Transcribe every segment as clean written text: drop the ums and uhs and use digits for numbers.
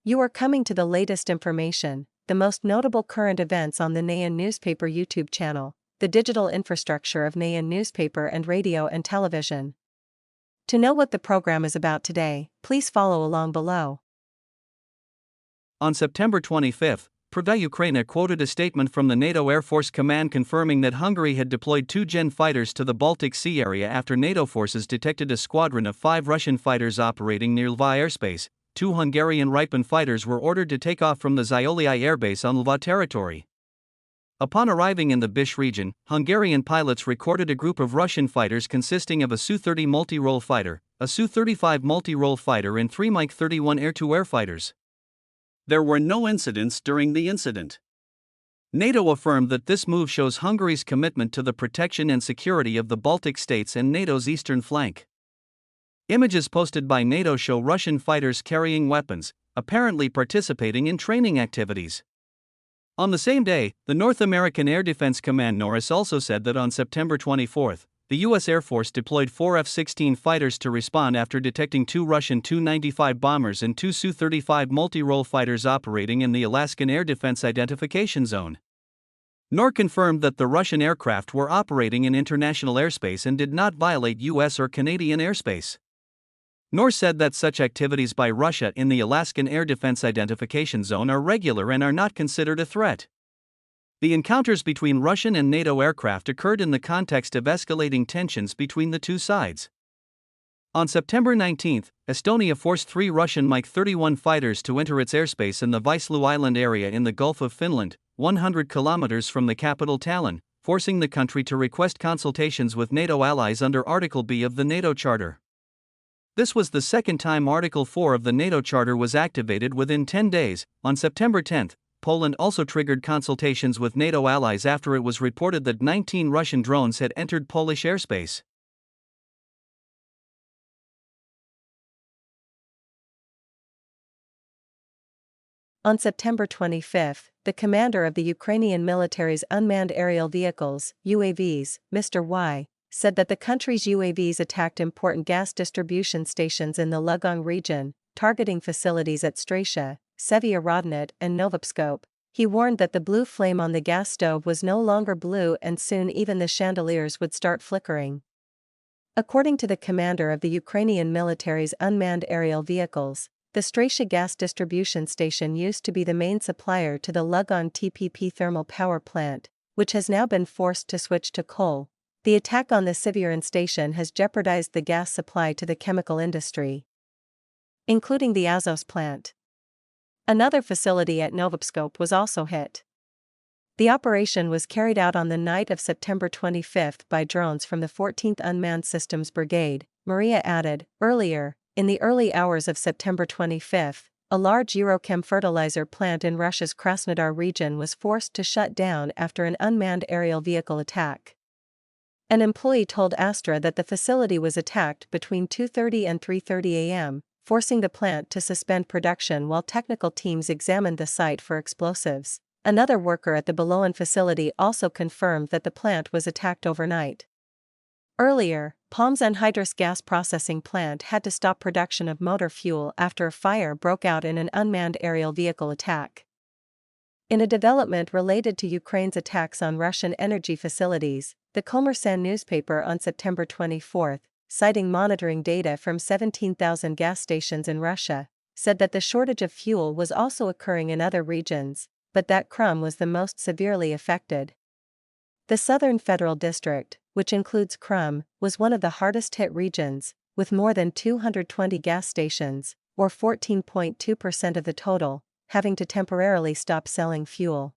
You are coming to the latest information, the most notable current events on the Nghe An Newspaper YouTube channel, the digital infrastructure of Nghe An Newspaper and radio and television. To know what the program is about today, please follow along below. On September 25, Pravda Ukraina quoted a statement from the NATO Air Force Command confirming that Hungary had deployed 2 Gen fighters to the Baltic Sea area after NATO forces detected a squadron of 5 Russian fighters operating near Lviv airspace. 2 Hungarian Ripen fighters were ordered to take off from the Zaiolii airbase on Lviv territory. Upon arriving in the Bish region, Hungarian pilots recorded a group of Russian fighters consisting of a Su-30 multi-role fighter, a Su-35 multi-role fighter and 3 MiG-31 air-to-air fighters. There were no incidents during the incident. NATO affirmed that this move shows Hungary's commitment to the protection and security of the Baltic states and NATO's eastern flank. Images posted by NATO show Russian fighters carrying weapons, apparently participating in training activities. On the same day, the North American Air Defense Command (NORAD) also said that on September 24, the U.S. Air Force deployed 4 F-16 fighters to respond after detecting 2 Russian Tu-95 bombers and 2 Su-35 multi-role fighters operating in the Alaskan Air Defense Identification Zone. NORAD confirmed that the Russian aircraft were operating in international airspace and did not violate U.S. or Canadian airspace. NORAD said that such activities by Russia in the Alaskan Air Defense Identification Zone are regular and are not considered a threat. The encounters between Russian and NATO aircraft occurred in the context of escalating tensions between the two sides. On September 19, Estonia forced 3 Russian MiG-31 fighters to enter its airspace in the Vaislu Island area in the Gulf of Finland, 100 kilometers from the capital Tallinn, forcing the country to request consultations with NATO allies under Article B of the NATO Charter. This was the second time Article 4 of the NATO Charter was activated within 10 days. On September 10, Poland also triggered consultations with NATO allies after it was reported that 19 Russian drones had entered Polish airspace. On September 25, the commander of the Ukrainian military's unmanned aerial vehicles, UAVs, Mr. Y, said that the country's UAVs attacked important gas distribution stations in the Lugansk region, targeting facilities at Stratia, Sevierodonit and Novopskop. He warned that the blue flame on the gas stove was no longer blue and soon even the chandeliers would start flickering. According to the commander of the Ukrainian military's unmanned aerial vehicles, the Stratia gas distribution station used to be the main supplier to the Lugansk TPP thermal power plant, which has now been forced to switch to coal. The attack on the Sevierodonit station has jeopardized the gas supply to the chemical industry, including the Azos plant. Another facility at Novopskop was also hit. The operation was carried out on the night of September 25 by drones from the 14th Unmanned Systems Brigade, Maria added. Earlier, in the early hours of September 25, a large Eurochem fertilizer plant in Russia's Krasnodar region was forced to shut down after an unmanned aerial vehicle attack. An employee told Astra that the facility was attacked between 2:30 and 3:30 a.m., forcing the plant to suspend production while technical teams examined the site for explosives. Another worker at the Beloan facility also confirmed that the plant was attacked overnight. Earlier, Palm's anhydrous gas processing plant had to stop production of motor fuel after a fire broke out in an unmanned aerial vehicle attack. In a development related to Ukraine's attacks on Russian energy facilities, the Kommersant newspaper on September 24, citing monitoring data from 17,000 gas stations in Russia, said that the shortage of fuel was also occurring in other regions, but that Crimea was the most severely affected. The Southern Federal District, which includes Crimea, was one of the hardest-hit regions, with more than 220 gas stations, or 14.2% of the total, having to temporarily stop selling fuel.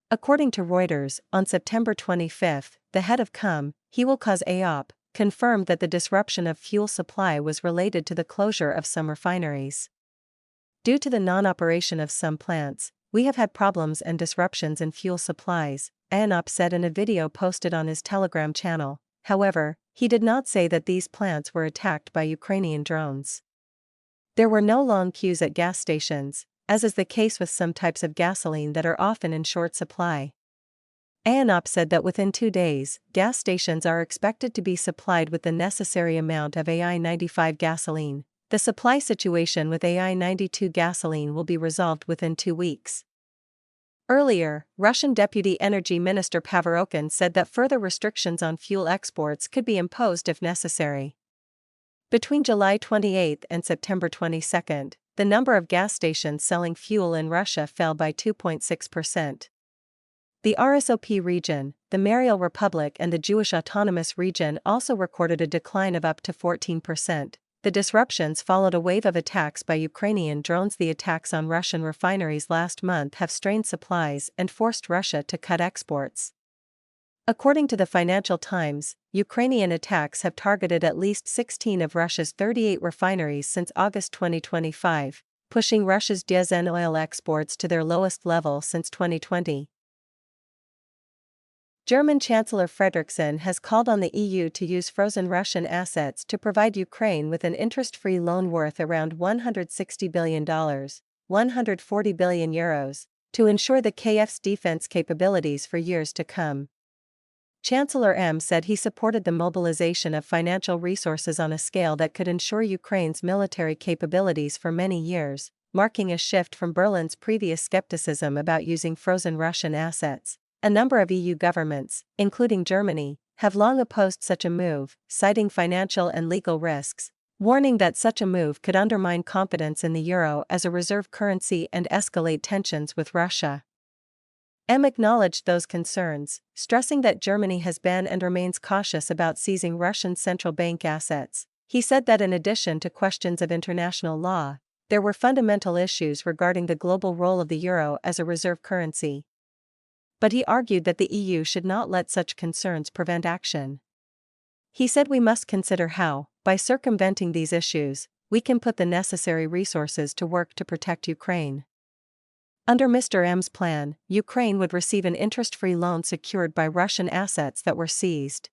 According to Reuters, on September 25, the head of CUM, he will cause AOP, confirmed that the disruption of fuel supply was related to the closure of some refineries. Due to the non-operation of some plants, we have had problems and disruptions in fuel supplies, ANOP said in a video posted on his Telegram channel. However, he did not say that these plants were attacked by Ukrainian drones. There were no long queues at gas stations, as is the case with some types of gasoline that are often in short supply. ANOP said that within 2 days, gas stations are expected to be supplied with the necessary amount of AI-95 gasoline, The supply situation with AI-92 gasoline will be resolved within 2 weeks. Earlier, Russian Deputy Energy Minister Pavorokhin said that further restrictions on fuel exports could be imposed if necessary. Between July 28 and September 22, the number of gas stations selling fuel in Russia fell by 2.6%. The RSOP region, the Mariel Republic and the Jewish Autonomous Region also recorded a decline of up to 14%. The disruptions followed a wave of attacks by Ukrainian drones. The attacks on Russian refineries last month have strained supplies and forced Russia to cut exports. According to the Financial Times, Ukrainian attacks have targeted at least 16 of Russia's 38 refineries since August 2025, pushing Russia's diesel oil exports to their lowest level since 2020. German Chancellor Frederiksson has called on the EU to use frozen Russian assets to provide Ukraine with an interest-free loan worth around $160 billion, €140 billion, to ensure the Kyiv's defense capabilities for years to come. Chancellor M said he supported the mobilization of financial resources on a scale that could ensure Ukraine's military capabilities for many years, marking a shift from Berlin's previous skepticism about using frozen Russian assets. A number of EU governments, including Germany, have long opposed such a move, citing financial and legal risks, warning that such a move could undermine confidence in the euro as a reserve currency and escalate tensions with Russia. M acknowledged those concerns, stressing that Germany has been and remains cautious about seizing Russian central bank assets. He said that in addition to questions of international law, there were fundamental issues regarding the global role of the euro as a reserve currency. But he argued that the EU should not let such concerns prevent action. He said we must consider how, by circumventing these issues, we can put the necessary resources to work to protect Ukraine. Under Mr. M's plan, Ukraine would receive an interest-free loan secured by Russian assets that were seized.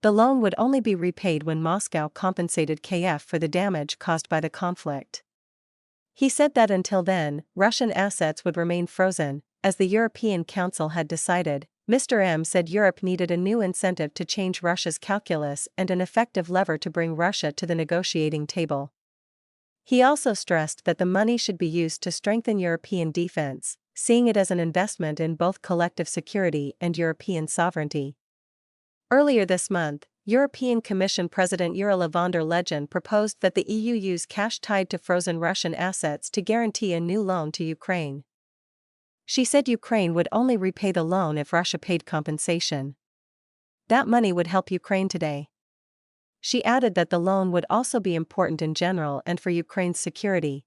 The loan would only be repaid when Moscow compensated Kyiv for the damage caused by the conflict. He said that until then, Russian assets would remain frozen, as the European Council had decided. Mr. M said Europe needed a new incentive to change Russia's calculus and an effective lever to bring Russia to the negotiating table. He also stressed that the money should be used to strengthen European defense, seeing it as an investment in both collective security and European sovereignty. Earlier this month, European Commission President Ursula von der Leyen proposed that the EU use cash tied to frozen Russian assets to guarantee a new loan to Ukraine. She said Ukraine would only repay the loan if Russia paid compensation. That money would help Ukraine today. She added that the loan would also be important in general and for Ukraine's security.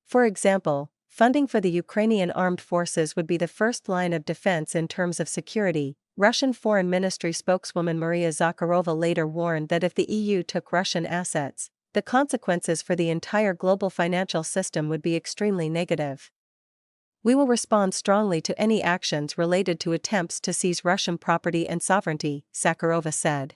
For example, funding for the Ukrainian armed forces would be the first line of defense in terms of security. Russian Foreign Ministry spokeswoman Maria Zakharova later warned that if the EU took Russian assets, the consequences for the entire global financial system would be extremely negative. We will respond strongly to any actions related to attempts to seize Russian property and sovereignty, Zakharova said.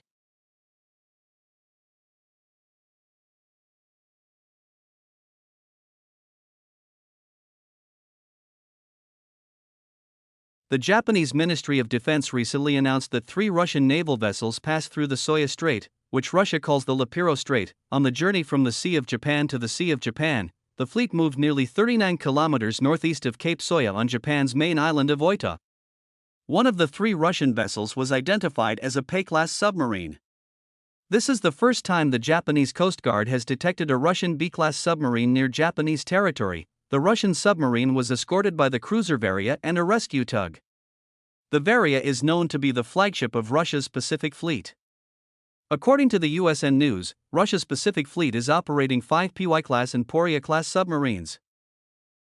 The Japanese Ministry of Defense recently announced that 3 Russian naval vessels passed through the Soya Strait, which Russia calls the Lapiro Strait. On the journey from the Sea of Japan to the Sea of Japan, the fleet moved nearly 39 kilometers northeast of Cape Soya on Japan's main island of Oita. One of the 3 Russian vessels was identified as a P-class submarine. This is the first time the Japanese Coast Guard has detected a Russian B-class submarine near Japanese territory. The Russian submarine was escorted by the cruiser Varia and a rescue tug. The Varia is known to be the flagship of Russia's Pacific Fleet. According to the USN News, Russia's Pacific Fleet is operating 5 PY-class and Poria-class submarines.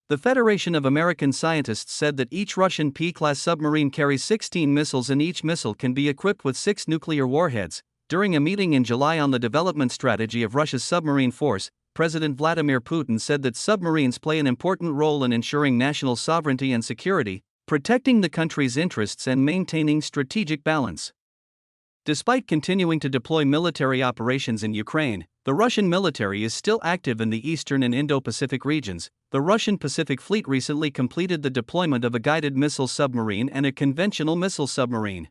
The Federation of American Scientists said that each Russian P-class submarine carries 16 missiles and each missile can be equipped with 6 nuclear warheads. During a meeting in July on the development strategy of Russia's submarine force, President Vladimir Putin said that submarines play an important role in ensuring national sovereignty and security, protecting the country's interests and maintaining strategic balance. Despite continuing to deploy military operations in Ukraine, the Russian military is still active in the Eastern and Indo-Pacific regions. The Russian Pacific Fleet recently completed the deployment of a guided missile submarine and a conventional missile submarine.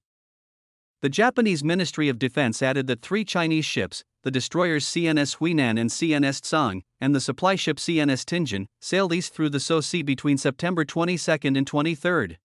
The Japanese Ministry of Defense added that 3 Chinese ships, the destroyers CNS Huinan and CNS Tsang, and the supply ship CNS Tianjin, sailed east through the South Sea between September 22 and 23.